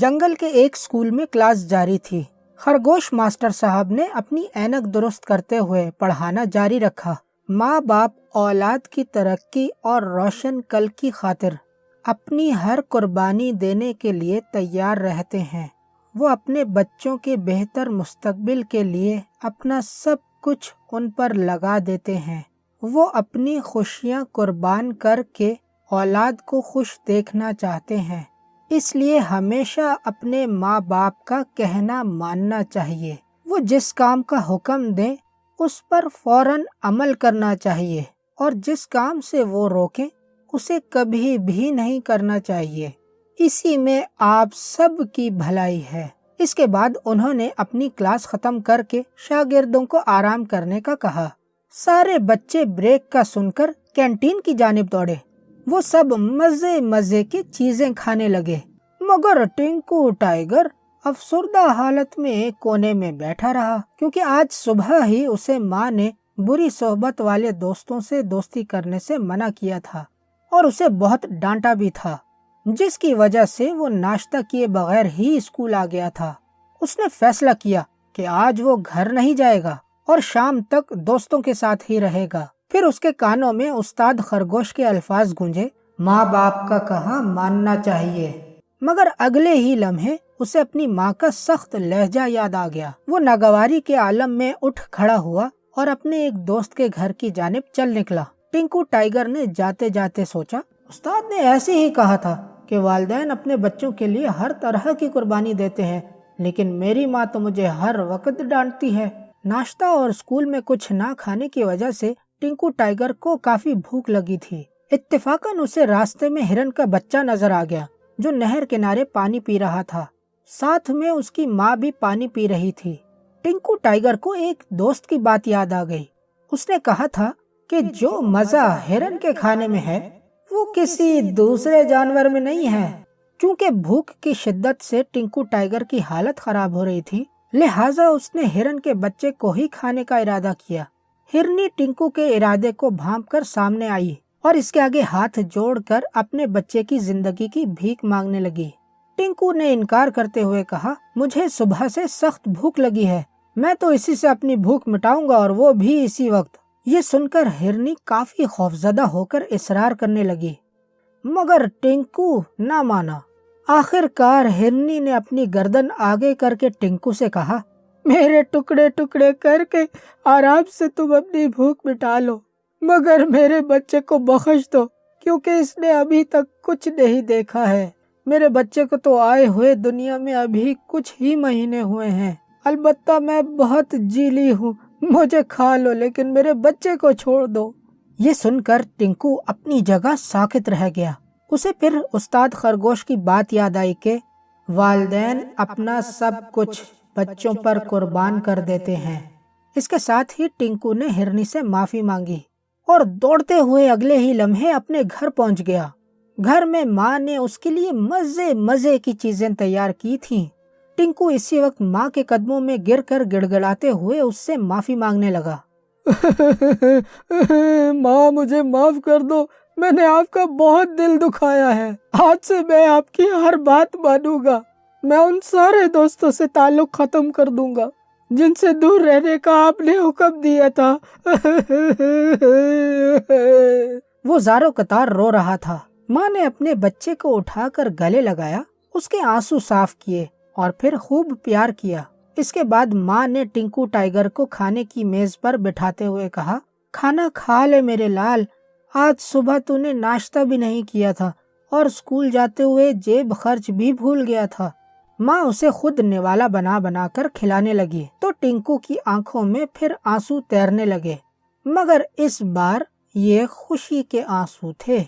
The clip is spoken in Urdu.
جنگل کے ایک اسکول میں کلاس جاری تھی۔ خرگوش ماسٹر صاحب نے اپنی اینک درست کرتے ہوئے پڑھانا جاری رکھا۔ ماں باپ اولاد کی ترقی اور روشن کل کی خاطر اپنی ہر قربانی دینے کے لیے تیار رہتے ہیں۔ وہ اپنے بچوں کے بہتر مستقبل کے لیے اپنا سب کچھ ان پر لگا دیتے ہیں۔ وہ اپنی خوشیاں قربان کر کے اولاد کو خوش دیکھنا چاہتے ہیں، اس لیے ہمیشہ اپنے ماں باپ کا کہنا ماننا چاہیے۔ وہ جس کام کا حکم دیں اس پر فوراً عمل کرنا چاہیے، اور جس کام سے وہ روکیں اسے کبھی بھی نہیں کرنا چاہیے۔ اسی میں آپ سب کی بھلائی ہے۔ اس کے بعد انہوں نے اپنی کلاس ختم کر کے شاگردوں کو آرام کرنے کا کہا۔ سارے بچے بریک کا سن کر کینٹین کی جانب دوڑے۔ وہ سب مزے کی چیزیں کھانے لگے، مگر ٹنکو ٹائیگر افسردہ حالت میں ایک کونے میں بیٹھا رہا، کیونکہ آج صبح ہی اسے ماں نے بری صحبت والے دوستوں سے دوستی کرنے سے منع کیا تھا اور اسے بہت ڈانٹا بھی تھا، جس کی وجہ سے وہ ناشتہ کیے بغیر ہی اسکول آ گیا تھا۔ اس نے فیصلہ کیا کہ آج وہ گھر نہیں جائے گا اور شام تک دوستوں کے ساتھ ہی رہے گا۔ پھر اس کے کانوں میں استاد خرگوش کے الفاظ گونجے، ماں باپ کا کہا ماننا چاہیے۔ مگر اگلے ہی لمحے اسے اپنی ماں کا سخت لہجہ یاد آ گیا۔ وہ ناگواری کے عالم میں اٹھ کھڑا ہوا اور اپنے ایک دوست کے گھر کی جانب چل نکلا۔ ٹنکو ٹائیگر نے جاتے جاتے سوچا، استاد نے ایسے ہی کہا تھا کہ والدین اپنے بچوں کے لیے ہر طرح کی قربانی دیتے ہیں، لیکن میری ماں تو مجھے ہر وقت ڈانٹتی ہے۔ ناشتہ اور اسکول میں کچھ نہ کھانے کی وجہ سے ٹنکو ٹائیگر کو کافی بھوک لگی تھی۔ اتفاقاً اسے راستے میں ہرن کا بچہ نظر آ گیا جو نہر کنارے پانی پی رہا تھا۔ ساتھ میں اس کی ماں بھی پانی پی رہی تھی۔ ٹنکو ٹائیگر کو ایک دوست کی بات یاد آ گئی۔ اس نے کہا تھا کہ جو مزہ ہرن کے کھانے میں ہے وہ کسی دوسرے جانور میں نہیں ہے۔ چونکہ بھوک کی شدت سے ٹنکو ٹائیگر کی حالت خراب ہو رہی تھی، لہٰذا اس نے ہرن کے بچے کو ہی کھانے کا ارادہ کیا۔ ہرنی ٹنکو کے ارادے کو بھانپ کر سامنے آئی اور اس کے آگے ہاتھ جوڑ کر اپنے بچے کی زندگی کی بھیک مانگنے لگی۔ ٹنکو نے انکار کرتے ہوئے کہا، مجھے صبح سے سخت بھوک لگی ہے، میں تو اسی سے اپنی بھوک مٹاؤں گا اور وہ بھی اسی وقت۔ یہ سن کر ہرنی کافی خوفزدہ ہو کر اصرار کرنے لگی، مگر ٹنکو نہ مانا۔ آخر کار ہرنی نے اپنی گردن آگے کر کے ٹنکو سے کہا، میرے ٹکڑے ٹکڑے کر کے آرام سے تم اپنی بھوک مٹا لو، مگر میرے بچے کو بخش دو، کیونکہ اس نے ابھی تک کچھ نہیں دیکھا ہے۔ میرے بچے کو تو آئے ہوئے دنیا میں ابھی کچھ ہی مہینے ہوئے ہیں۔ البتہ میں بہت جیلی ہوں، مجھے کھا لو لیکن میرے بچے کو چھوڑ دو۔ یہ سن کر ٹنکو اپنی جگہ ساکت رہ گیا۔ اسے پھر استاد خرگوش کی بات یاد آئی کہ والدین اپنا سب کچھ بچوں پر قربان کر دیتے ہیں۔ اس کے ساتھ ہی ٹنکو نے ہرنی سے معافی مانگی اور دوڑتے ہوئے اگلے ہی لمحے اپنے گھر پہنچ گیا۔ گھر میں ماں نے اس کے لیے مزے کی چیزیں تیار کی تھیں۔ ٹنکو اسی وقت ماں کے قدموں میں گر کر گڑ گڑاتے ہوئے اس سے معافی مانگنے لگا۔ ماں مجھے معاف کر دو، میں نے آپ کا بہت دل دکھایا ہے۔ آج سے میں آپ کی ہر بات مانوں گا۔ میں ان سارے دوستوں سے تعلق ختم کر دوں گا جن سے دور رہنے کا آپ نے حکم دیا تھا۔ وہ زاروں قطار رو رہا تھا۔ ماں نے اپنے بچے کو اٹھا کر گلے لگایا، اس کے آنسو صاف کیے اور پھر خوب پیار کیا۔ اس کے بعد ماں نے ٹنکو ٹائیگر کو کھانے کی میز پر بٹھاتے ہوئے کہا، کھانا کھا لے میرے لال، آج صبح تو نے ناشتہ بھی نہیں کیا تھا اور اسکول جاتے ہوئے جیب خرچ بھی بھول گیا تھا۔ ماں اسے خود نوالا بنا بنا کر کھلانے لگی تو ٹنکو کی آنکھوں میں پھر آنسو تیرنے لگے، مگر اس بار یہ خوشی کے آنسو تھے۔